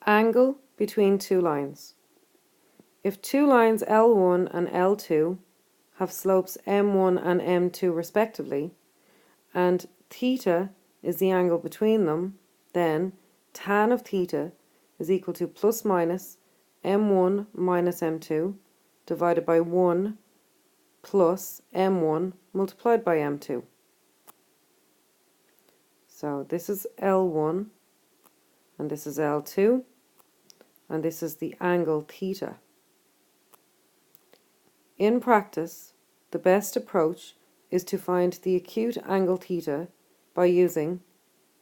Angle between two lines. If two lines L1 and L2 have slopes M1 and M2 respectively, and theta is the angle between them, then tan of theta is equal to plus minus M1 minus M2 divided by 1 plus M1 multiplied by M2. So this is L1 and this is L2 and this is the angle theta. In practice, the best approach is to find the acute angle theta by using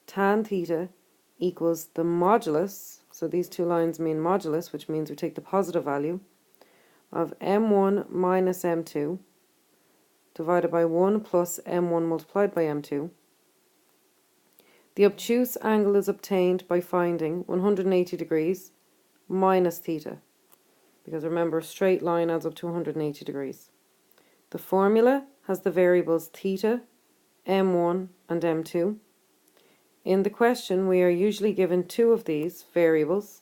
tan theta equals the modulus, so these two lines mean modulus, which means we take the positive value, of M1 minus M2 divided by 1 plus M1 multiplied by M2. The obtuse angle is obtained by finding 180 degrees minus theta, because remember, a straight line adds up to 180 degrees. The formula has the variables theta, M1 and M2. In the question, we are usually given two of these variables,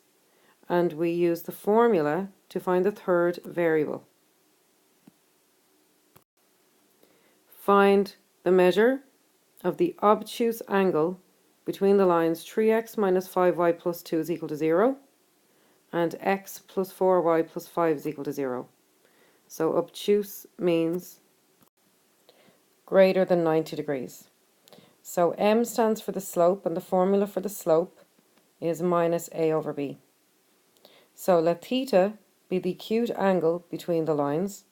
and we use the formula to find the third variable. Find the measure of the obtuse angle between the lines 3x minus 5y plus 2 is equal to 0 and x plus 4y plus 5 is equal to 0. So obtuse means greater than 90 degrees. So m stands for the slope, and the formula for the slope is minus a over b. So let theta be the acute angle between the lines.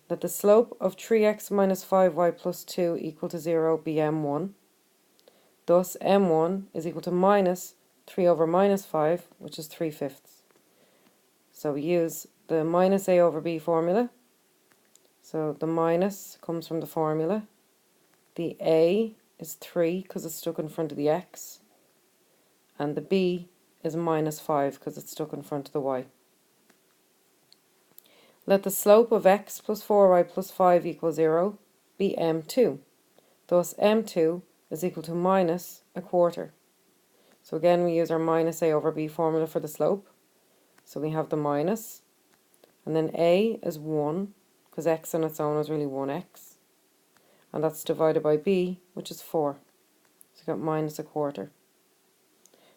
Let the slope of 3x minus 5y plus 2 equal to 0 be m1. Thus m1 is equal to minus 3 over minus 5, which is 3/5. So we use the minus a over b formula. So the minus comes from the formula. The a is 3 because it's stuck in front of the x. And the b is minus 5 because it's stuck in front of the y. Let the slope of x plus 4y plus 5 equal 0 be m2. Thus m2 is equal to minus a quarter. So again, we use our minus a over b formula for the slope. So we have the minus, and then a is 1, because x on its own is really 1x. And that's divided by b, which is 4. So we got minus a quarter.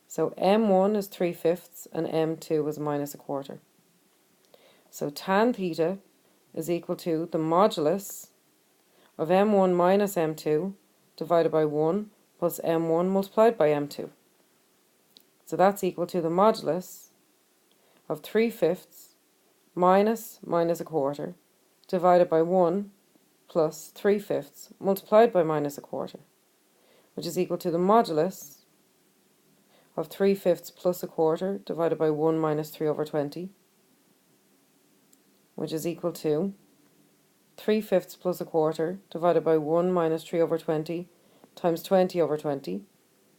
So m1 is 3/5 and m2 is minus a quarter. So tan theta is equal to the modulus of m1 minus m2 divided by 1 plus m1 multiplied by m2. So that's equal to the modulus of 3/5 minus a quarter divided by 1 plus 3/5 multiplied by minus a quarter, which is equal to the modulus of 3/5 plus a quarter divided by 1 minus 3 over 20, which is equal to 3/5 plus a quarter divided by 1 minus 3 over 20 times 20 over 20.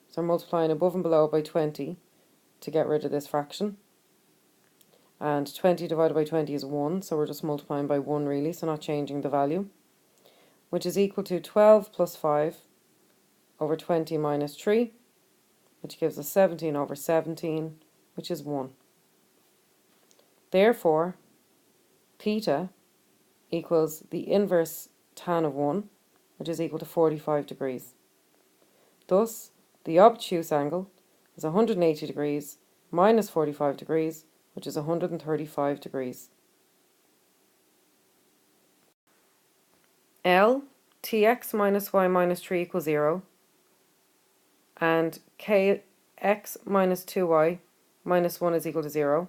So we're multiplying above and below by 20 to get rid of this fraction. And 20 divided by 20 is 1, so we're just multiplying by 1 really, so not changing the value, which is equal to 12 plus 5 over 20 minus 3, which gives us 17 over 17, which is 1. Therefore, theta equals the inverse tan of 1, which is equal to 45 degrees. Thus, the obtuse angle is 180 degrees minus 45 degrees, which is 135 degrees. L, tx minus y minus 3 equals 0, and kx minus 2y minus 1 is equal to 0,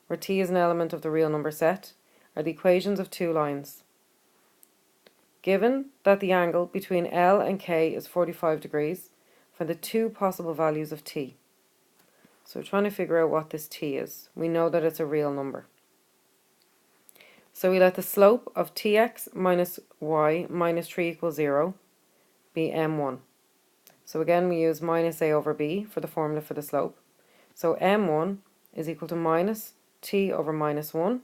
where t is an element of the real number set, are the equations of two lines. Given that the angle between L and K is 45 degrees, find the two possible values of t. So we're trying to figure out what this t is. We know that it's a real number. So we let the slope of tx minus y minus 3 equals 0 be m1. So again, we use minus a over b for the formula for the slope. So m1 is equal to minus t over minus 1.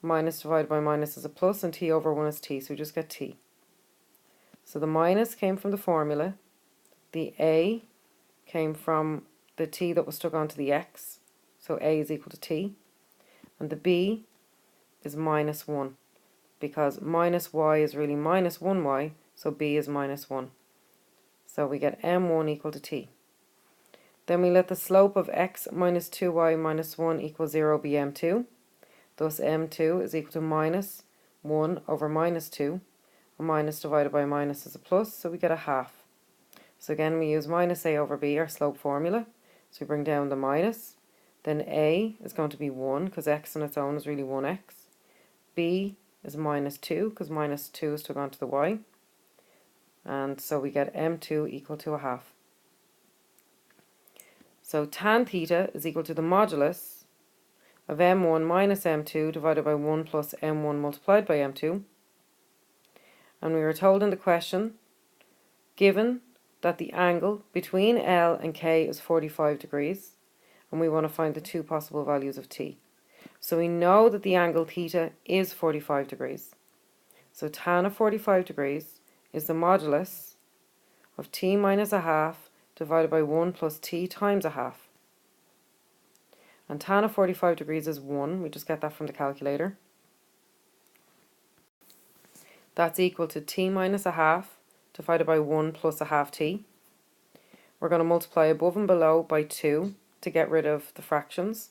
Minus divided by minus is a plus, and t over 1 is t, so we just get t. So the minus came from the formula. The a came from the t that was stuck onto the x, so a is equal to t, and the b is minus 1, because minus y is really minus 1y, so b is minus 1. So we get m1 equal to t. Then we let the slope of x minus 2y minus 1 equals 0 be m2. Thus m2 is equal to minus 1 over minus 2. A minus divided by minus is a plus, so we get a half. So again, we use minus a over b, our slope formula. So we bring down the minus. Then a is going to be 1, because x on its own is really 1x. b is minus 2, because minus 2 is took onto the y. And so we get m2 equal to a half. So tan theta is equal to the modulus of m1 minus m2 divided by 1 plus m1 multiplied by m2. And we were told in the question, given that the angle between L and K is 45 degrees, and we want to find the two possible values of t. So we know that the angle theta is 45 degrees. So tan of 45 degrees is the modulus of t minus a half divided by 1 plus t times a half. And tan of 45 degrees is 1. We just get that from the calculator. That's equal to t minus a half divided by 1 plus a half t. We're going to multiply above and below by 2 to get rid of the fractions.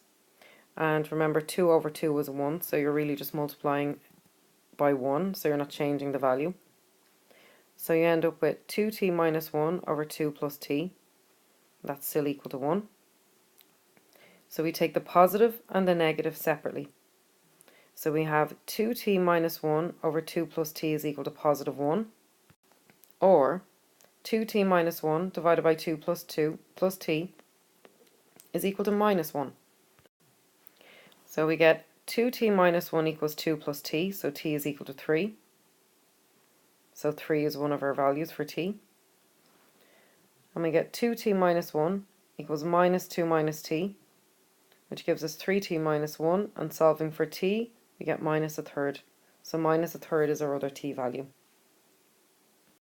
And remember, 2 over 2 is 1, so you're really just multiplying by 1, so you're not changing the value. So you end up with 2t minus 1 over 2 plus t. That's still equal to 1. So we take the positive and the negative separately. So we have 2t minus 1 over 2 plus t is equal to positive 1. Or 2t minus 1 divided by 2 plus t is equal to minus 1. So we get 2t minus 1 equals 2 plus t, so t is equal to 3. So 3 is one of our values for t. And we get 2t minus 1 equals minus 2 minus t, which gives us 3t minus 1, and solving for t, we get minus a third. So minus a third is our other t value.